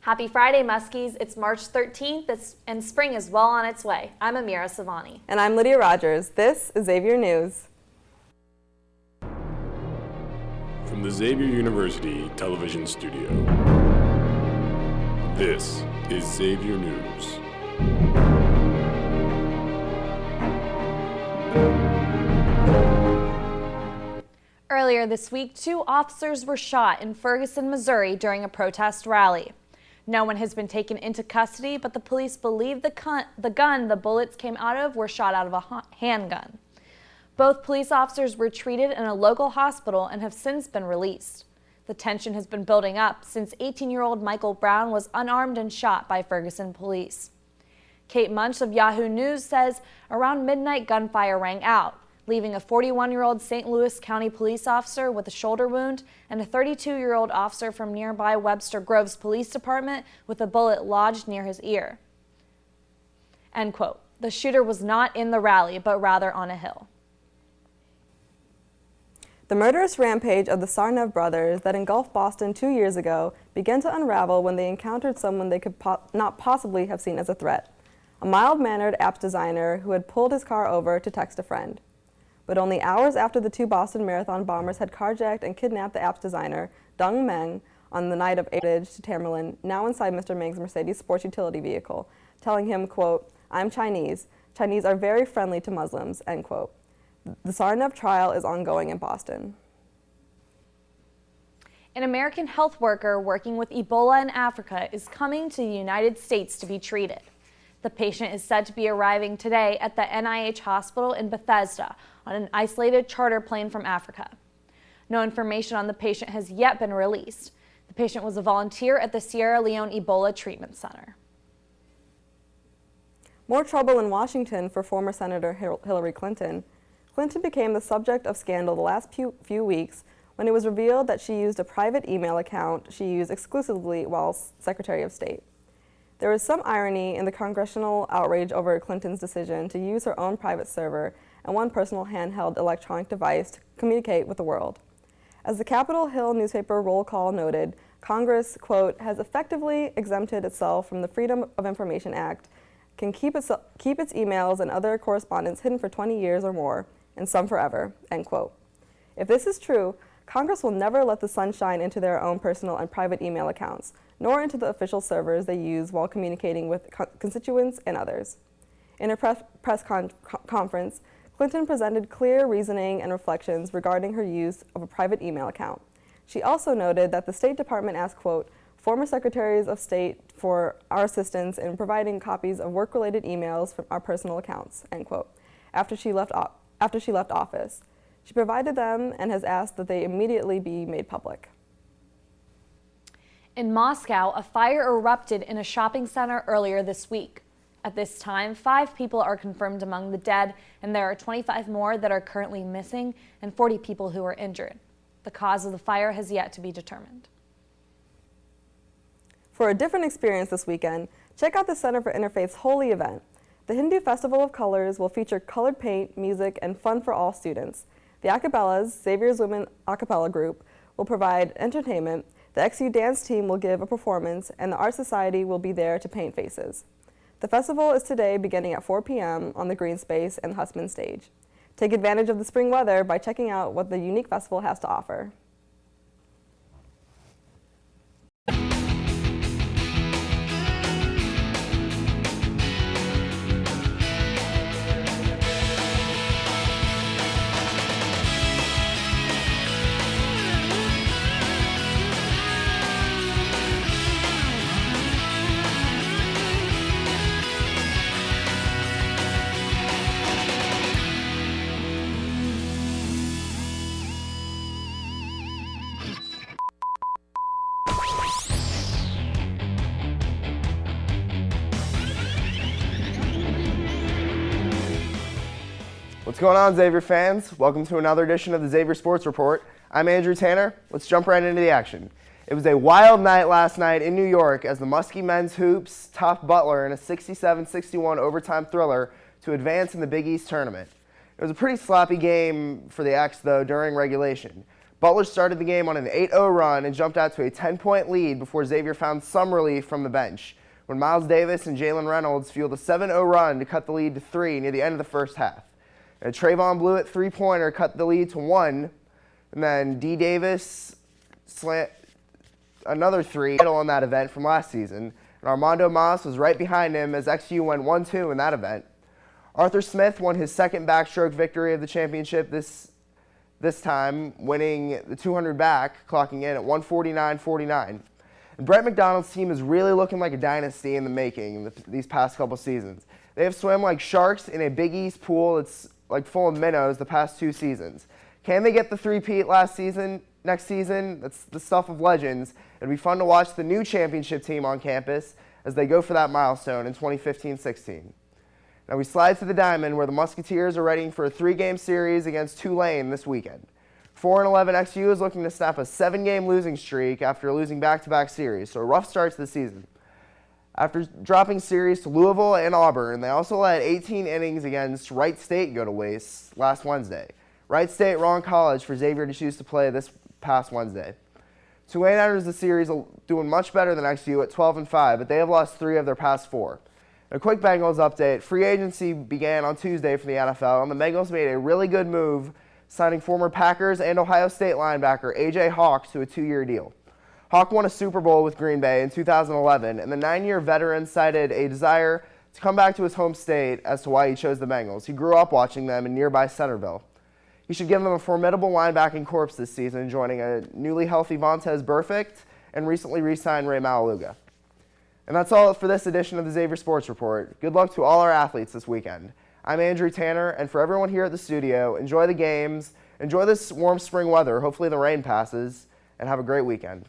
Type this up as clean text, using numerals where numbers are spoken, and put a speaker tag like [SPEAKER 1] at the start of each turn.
[SPEAKER 1] Happy Friday, Muskies. It's March 13th and spring is well on its way. I'm Amira Savani.
[SPEAKER 2] And I'm Lydia Rogers. This is Xavier News.
[SPEAKER 3] From the Xavier University Television Studio, this is Xavier News.
[SPEAKER 1] Earlier this week, 2 officers were shot in Ferguson, Missouri during a protest rally. No one has been taken into custody, but the police believe the gun the bullets came out of were shot out of a handgun. Both police officers were treated in a local hospital and have since been released. The tension has been building up since 18-year-old Michael Brown was unarmed and shot by Ferguson police. Kate Munch of Yahoo News says around midnight gunfire rang out, leaving a 41-year-old St. Louis County police officer with a shoulder wound and a 32-year-old officer from nearby Webster Groves Police Department with a bullet lodged near his ear. End quote. The shooter was not in the rally, but rather on a hill.
[SPEAKER 2] The murderous rampage of the Tsarnaev brothers that engulfed Boston 2 years ago began to unravel when they encountered someone they could not possibly have seen as a threat, a mild-mannered apps designer who had pulled his car over to text a friend. But only hours after the 2 Boston Marathon bombers had carjacked and kidnapped the apps designer, Dong Meng, on the night of to Tamerlan, now inside Mr. Meng's Mercedes sports utility vehicle, telling him, quote, "I'm Chinese. Chinese are very friendly to Muslims," end quote. The Tsarnaev trial is ongoing in Boston.
[SPEAKER 1] An American health worker working with Ebola in Africa is coming to the United States to be treated. The patient is said to be arriving today at the NIH hospital in Bethesda on an isolated charter plane from Africa. No information on the patient has yet been released. The patient was a volunteer at the Sierra Leone Ebola Treatment Center.
[SPEAKER 2] More trouble in Washington for former Senator Hillary Clinton. Clinton became the subject of scandal the last few weeks when it was revealed that she used a private email account she used exclusively while Secretary of State. There was some irony in the congressional outrage over Clinton's decision to use her own private server and one personal handheld electronic device to communicate with the world. As the Capitol Hill newspaper roll call noted, Congress, quote, has effectively exempted itself from the Freedom of Information Act, can keep its emails and other correspondence hidden for 20 years or more, and some forever, end quote. If this is true, Congress will never let the sun shine into their own personal and private email accounts, nor into the official servers they use while communicating with constituents and others. In a press conference, Clinton presented clear reasoning and reflections regarding her use of a private email account. She also noted that the State Department asked, quote, former Secretaries of State for our assistance in providing copies of work-related emails from our personal accounts, end quote, after she left office. She provided them and has asked that they immediately be made public.
[SPEAKER 1] In Moscow, a fire erupted in a shopping center earlier this week. At this time, 5 people are confirmed among the dead, and there are 25 more that are currently missing and 40 people who are injured. The cause of the fire has yet to be determined.
[SPEAKER 2] For a different experience this weekend, check out the Center for Interfaith's Holy event. The Hindu Festival of Colors will feature colored paint, music, and fun for all students. The Acapellas, Xavier's Women a cappella group, will provide entertainment, the XU dance team will give a performance, and the Art Society will be there to paint faces. The festival is today beginning at 4 p.m. on the green space and Hussman stage. Take advantage of the spring weather by checking out what the unique festival has to offer.
[SPEAKER 4] What's going on, Xavier fans? Welcome to another edition of the Xavier Sports Report. I'm Andrew Tanner. Let's jump right into the action. It was a wild night last night in New York as the Muskie men's hoops topped Butler in a 67-61 overtime thriller to advance in the Big East tournament. It was a pretty sloppy game for the X, though, during regulation. Butler started the game on an 8-0 run and jumped out to a 10-point lead before Xavier found some relief from the bench, when Miles Davis and Jalen Reynolds fueled a 7-0 run to cut the lead to 3 near the end of the first half. And a Trayvon Blewett three-pointer cut the lead to 1, and then D. Davis slant another 3 on that event from last season. And Armando Mas was right behind him as XU went 1-2 in that event. Arthur Smith won his second backstroke victory of the championship this time, winning the 200 back, clocking in at 149.49. And Brett McDonald's team is really looking like a dynasty in the making these past couple seasons. They have swam like sharks in a Big East pool that's like full of minnows the past 2 seasons. Can they get the three-peat next season? That's the stuff of legends. It'll be fun to watch the new championship team on campus as they go for that milestone in 2015-16. Now we slide to the Diamond, where the Musketeers are readying for a 3-game series against Tulane this weekend. 4-11 XU is looking to snap a 7-game losing streak after losing back-to-back series, so a rough start to the season. After dropping series to Louisville and Auburn, they also let 18 innings against Wright State go to waste last Wednesday. Wright State, wrong college for Xavier to choose to play this past Wednesday. Tulane enters the series doing much better than XU at 12-5, but they have lost 3 of their past 4. A quick Bengals update. Free agency began on Tuesday for the NFL, and the Bengals made a really good move, signing former Packers and Ohio State linebacker A.J. Hawk to a 2-year deal. Hawk won a Super Bowl with Green Bay in 2011, and the 9-year veteran cited a desire to come back to his home state as to why he chose the Bengals. He grew up watching them in nearby Centerville. He should give them a formidable linebacking corps this season, joining a newly healthy Vontaze Burfict and recently re-signed Ray Malaluga. And that's all for this edition of the Xavier Sports Report. Good luck to all our athletes this weekend. I'm Andrew Tanner, and for everyone here at the studio, enjoy the games, enjoy this warm spring weather, hopefully the rain passes, and have a great weekend.